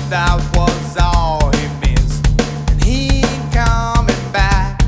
That was all he missed, and he ain't coming back.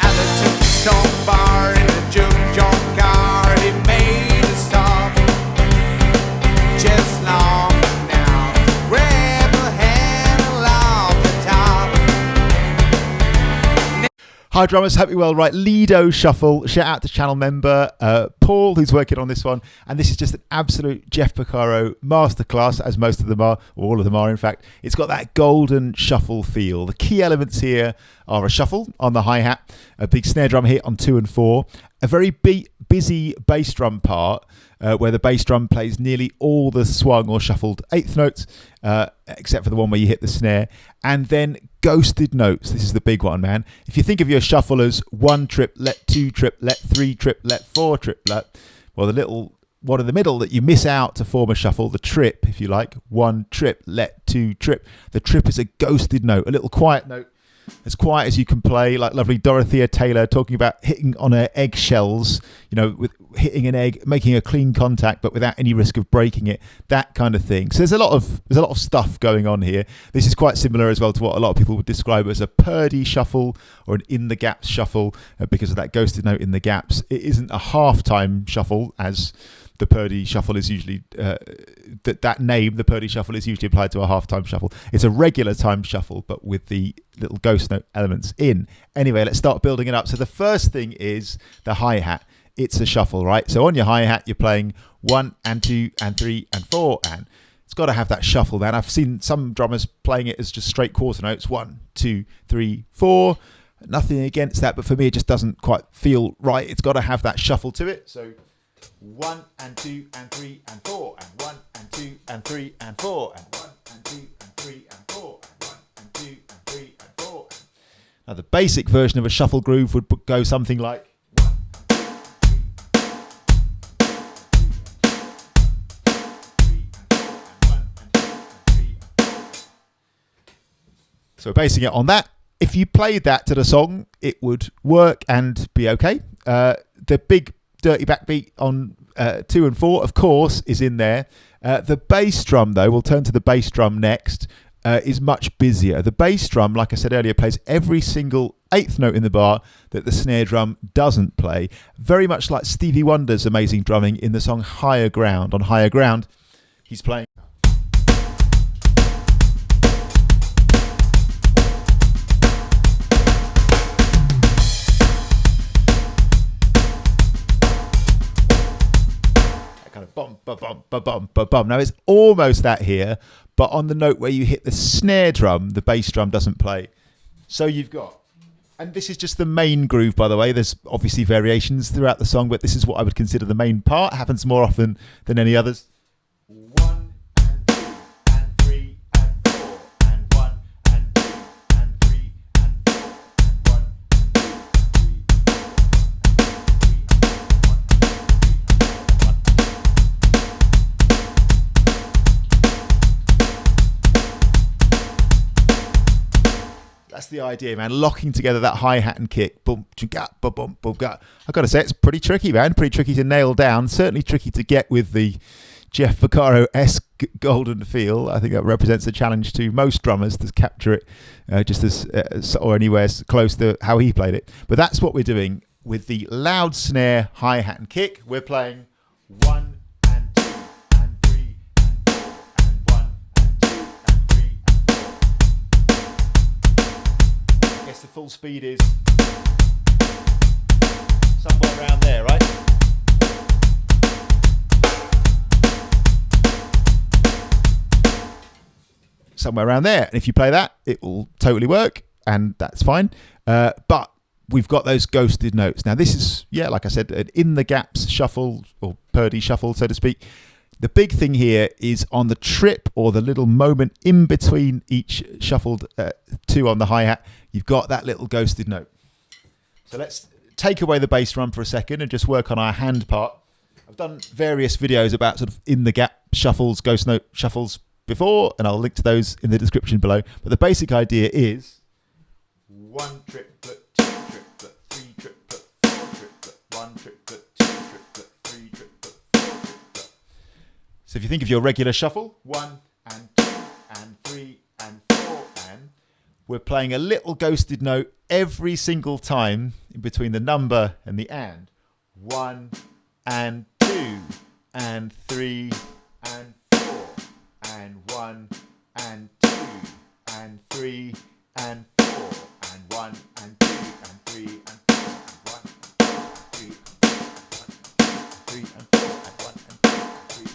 At the tombstone bar in the juke joint car, he made a stop. Just long now, grab a handle off the top. Hi drummers, hope you're well. Right, Lido Shuffle. Shout out to channel member Paul, who's working on this one. And this is just an absolute Jeff Porcaro masterclass, as most of them are, or all of them are in fact. It's got that golden shuffle feel. The key elements here are a shuffle on the hi-hat, a big snare drum hit on 2 and 4, a very busy bass drum part where the bass drum plays nearly all the swung or shuffled eighth notes, except for the one where you hit the snare, and then ghosted notes. This is the big one, man. If you think of your shuffle as 1 triplet, 2 triplet, 3 triplet, 4 triplet, well, the little one in the middle that you miss out to form a shuffle, the trip, if you like, 1 triplet, 2 trip. The trip is a ghosted note, a little quiet note, as quiet as you can play, like lovely Dorothea Taylor talking about hitting on her eggshells, you know, with hitting an egg, making a clean contact, but without any risk of breaking it, that kind of thing. So there's a lot of stuff going on here. This is quite similar as well to what a lot of people would describe as a Purdy shuffle or an in the gaps shuffle, because of that ghosted note in the gaps. It isn't a half-time shuffle as the Purdy shuffle is usually, that name, the Purdy shuffle, is usually applied to a half-time shuffle. It's a regular time shuffle, but with the little ghost note elements in. Anyway, let's start building it up. So the first thing is the hi-hat. It's a shuffle, right? So on your hi-hat, you're playing 1 and 2 and 3 and 4, and it's got to have that shuffle, man. I've seen some drummers playing it as just straight quarter notes, 1, 2, 3, 4. Nothing against that, but for me, it just doesn't quite feel right. It's got to have that shuffle to it. So 1 and 2 and 3 and 4 and 1 and 2 and 3 and 4 and 1 and 2 and 3 and 4 and 1 and 2 and 3 and 4. Now the basic version of a shuffle groove would go something like 1 and 3 and 4 and 1 and 2 and 3 and 4. So we're basing it on that. If you played that to the song, it would work and be okay. The big dirty backbeat on 2 and 4, of course, is in there. The bass drum, though, we'll turn to the bass drum next, is much busier. The bass drum, like I said earlier, plays every single eighth note in the bar that the snare drum doesn't play. Very much like Stevie Wonder's amazing drumming in the song Higher Ground. On Higher Ground, he's playing... kind of bum, ba bum, ba bum, ba bum. Now it's almost that here, but on the note where you hit the snare drum, the bass drum doesn't play. So you've got, and this is just the main groove, by the way. There's obviously variations throughout the song, but this is what I would consider the main part. It happens more often than any others. 1 and 2 and 3 and 4 and 1 and 2 and 3 and 4 and 1 and 2 and 3 That's the idea, man. Locking together that hi-hat and kick. Boom, chunga, boom, boom, boom, ga. I've got to say, it's pretty tricky, man. Pretty tricky to nail down. Certainly tricky to get with the Jeff Porcaro-esque golden feel. I think that represents a challenge to most drummers to capture it just as or anywhere close to how he played it. But that's what we're doing with the loud snare, hi-hat and kick. We're playing 1 and 2 and 3 and 4 and 1 and 2 and 3 and 4. I guess the full speed is somewhere around there, right? Somewhere around there. And if you play that, it will totally work, and that's fine. But we've got those ghosted notes. Now this is, yeah, like I said, an in the gaps shuffle, or Purdy shuffle, so to speak. The big thing here is on the trip, or the little moment in between each shuffled two on the hi-hat, you've got that little ghosted note. So let's take away the bass drum for a second and just work on our hand part. I've done various videos about sort of in the gap shuffles, ghost note shuffles before, and I'll link to those in the description below. But the basic idea is 1 triplet, 2 triplet, 3 triplet, 4 triplet, 1 triplet, 2 triplet, 3 triplet, 4 triplet. So if you think of your regular shuffle, 1 and 2 we're playing a little ghosted note every single time in between the number and the and. 1 and 2 and 3 and 4 and 1 and 2 and 3 and 4 and 1 and 2 and 3 and 4 and 1 and 3 and 3 and 4 and 1 and 2 and 3.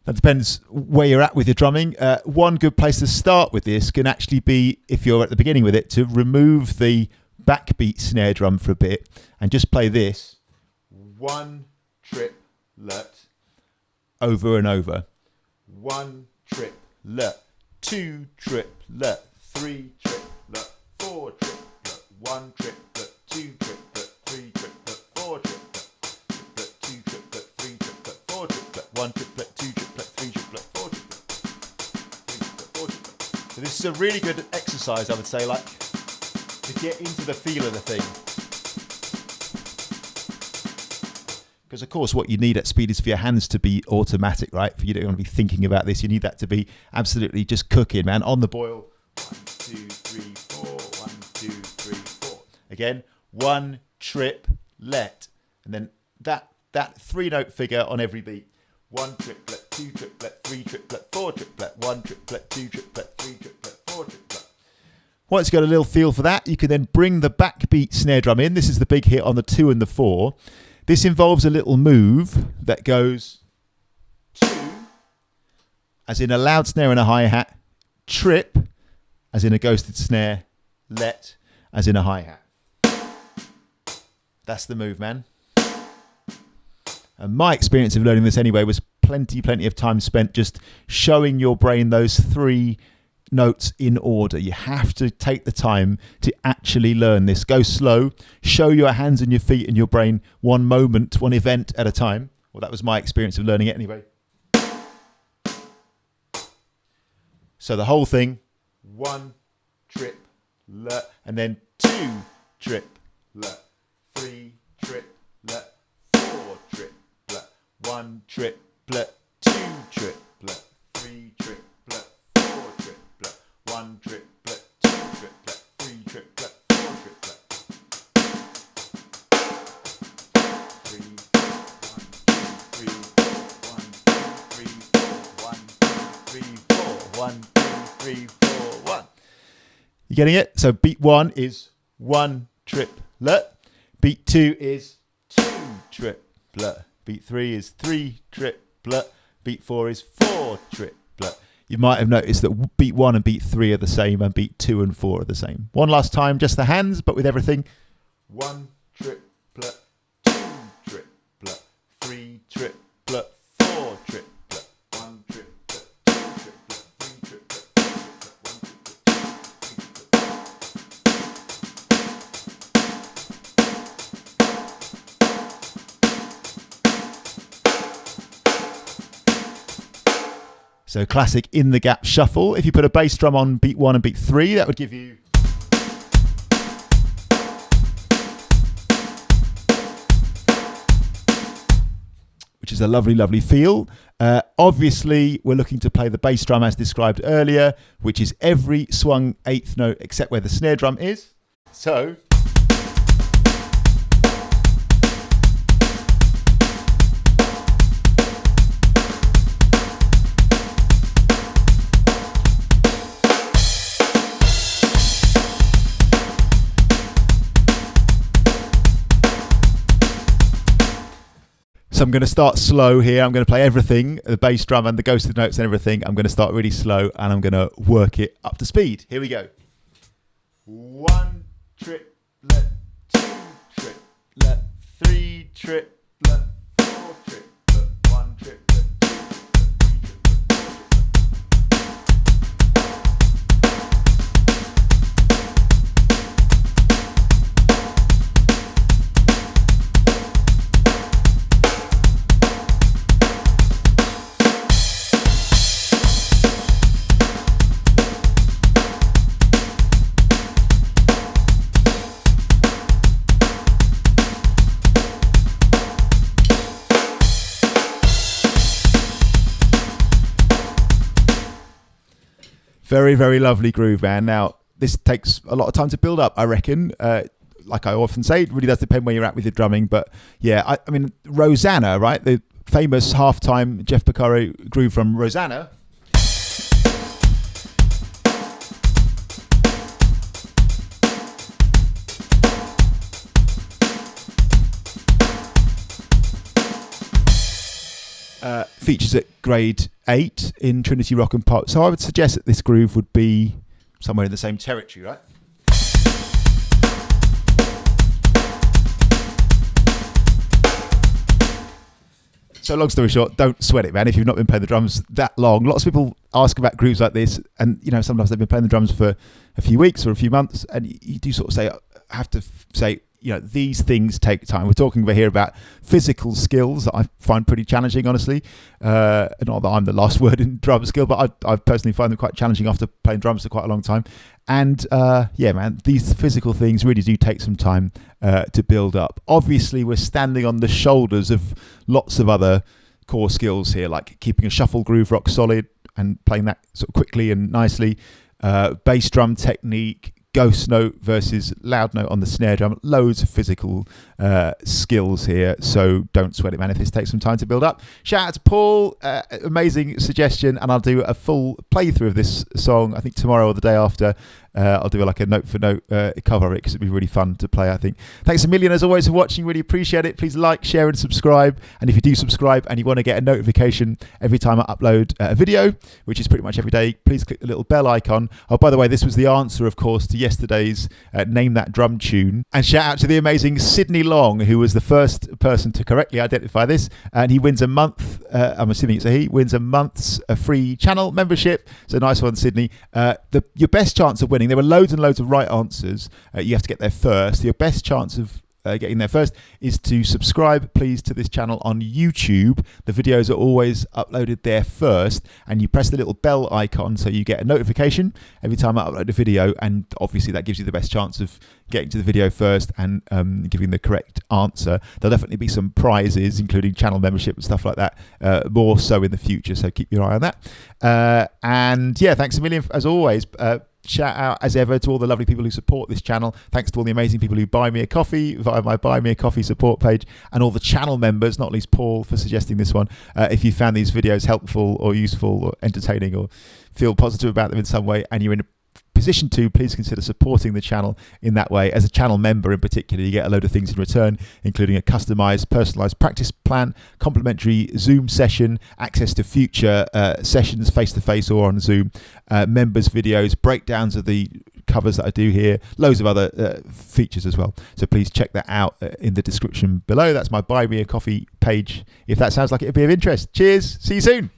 That depends where you're at with your drumming. One good place to start with this can actually be, if you're at the beginning with it, to remove the backbeat snare drum for a bit and just play this 1 triplet over and over. 1 triplet, 2 triplet, 3 triplet, 4 triplet, 1 triplet, 2 triplet, 3 triplet, 4 triplet, triplet, 2 triplet, 3 triplet, 4 triplet, 1 triplet, 2 triplet, 3 triplet, 4 triplet, 3 triplet, 4 triplet. So this is a really good exercise, I would say, like to get into the feel of the thing. Because of course what you need at speed is for your hands to be automatic, right? For you don't want to be thinking about this. You need that to be absolutely just cooking, man. On the boil. 1, 2, 3, 4. 1, 2, 3, 4. Again, 1 triplet. And then that 3-note figure on every beat. 1 triplet, 2 triplet, 3 triplet, 4 triplet, 1 triplet, 2 triplet, 3 triplet, 4 triplet. Once you've got a little feel for that, you can then bring the backbeat snare drum in. This is the big hit on the 2 and the 4. This involves a little move that goes 2, as in a loud snare and a hi-hat, trip, as in a ghosted snare, let, as in a hi-hat. That's the move, man. And my experience of learning this anyway was plenty of time spent just showing your brain those 3 notes in order. You have to take the time to actually learn this. Go slow, show your hands and your feet and your brain one moment, one event at a time. Well, that was my experience of learning it anyway. So the whole thing, 1 triplet, and then 2 triplet, 3 triplet, 4 triplet, 1 triplet, 2 triplet, 3 triplet, 4 triplet, 1 triplet, 2 triplet, 3 triplet, 4 triplet. 3, 1, 2, 3, 1, 2, 3, 4, 1, 2, 3, 4, 1, 2, 3, 4, 1. You getting it? So beat 1 is 1 triplet. Beat 2 is 2 triplet. Beat 3 is 3 triplet. Beat 4 is 4 triplet. You might have noticed that beat 1 and beat 3 are the same and beat 2 and 4 are the same. One last time, just the hands, but with everything. 1 triplet, 2 triplet, 3 triplet, 4 triplet, 1 triplet, 2 triplet, 3 triplet, 4 triplet, 1 So classic in the gap shuffle. If you put a bass drum on beat 1 and beat 3, that would give you which is a lovely feel. Obviously, we're looking to play the bass drum as described earlier, which is every swung 8th note except where the snare drum is. So I'm going to start slow here. I'm going to play everything, the bass drum and the ghosted notes and everything. I'm going to start really slow and I'm going to work it up to speed. Here we go. 1 triplet, 2 triplet, 3 triplet, 4 triplet, 1 triplet, 2 triplet, 3 triplet, 4 triplet. Very, very lovely groove, man. Now, this takes a lot of time to build up, I reckon. Like I often say, it really does depend where you're at with your drumming. But yeah, I mean, Rosanna, right? The famous halftime Jeff Porcaro groove from Rosanna. Features at grade 8 in Trinity Rock and Pop. So I would suggest that this groove would be somewhere in the same territory, right? So long story short, don't sweat it, man. If you've not been playing the drums that long, lots of people ask about grooves like this, and sometimes they've been playing the drums for a few weeks or a few months, and you do sort of have to say, these things take time. We're talking here about physical skills that I find pretty challenging, honestly. Not that I'm the last word in drum skill, but I personally find them quite challenging after playing drums for quite a long time. And man, these physical things really do take some time to build up. Obviously, we're standing on the shoulders of lots of other core skills here, like keeping a shuffle groove rock solid and playing that sort of quickly and nicely, bass drum technique, ghost note versus loud note on the snare drum. Loads of physical skills here, so don't sweat it, man, if this takes some time to build up. Shout out to Paul, amazing suggestion, and I'll do a full playthrough of this song, I think tomorrow or the day after. I'll do like a note for note cover of it, because it'd be really fun to play, I think. Thanks a million as always for watching, really appreciate it. Please like, share and subscribe, and if you do subscribe and you want to get a notification every time I upload a video, which is pretty much every day, please click the little bell icon. Oh, by the way, this was the answer, of course, to yesterday's Name That Drum Tune. And shout out to the amazing Sydney Long, who was the first person to correctly identify this, and he wins a month, I'm assuming it's a he, wins a month's free channel membership. So nice one, Sydney. Your best chance of winning, there were loads and loads of right answers. You have to get there first. Your best chance of getting there first is to subscribe, please, to this channel on YouTube. The videos are always uploaded there first, and you press the little bell icon so you get a notification every time I upload a video, and obviously that gives you the best chance of getting to the video first and giving the correct answer. There'll definitely be some prizes, including channel membership and stuff like that, more so in the future, so keep your eye on that. And yeah, thanks a million as always. Shout out as ever to all the lovely people who support this channel. Thanks to all the amazing people who buy me a coffee via my Buy Me a Coffee support page, and all the channel members, not least Paul for suggesting this one. If you found these videos helpful or useful or entertaining or feel positive about them in some way, and you're in a position to, please consider supporting the channel in that way. As a channel member in particular, you get a load of things in return, including a customized, personalized practice plan, complimentary Zoom session, access to future sessions face-to-face or on Zoom, members videos, breakdowns of the covers that I do here, loads of other features as well. So please check that out in the description below. That's my Buy Me a Coffee page, if that sounds like it would be of interest. Cheers, see you soon.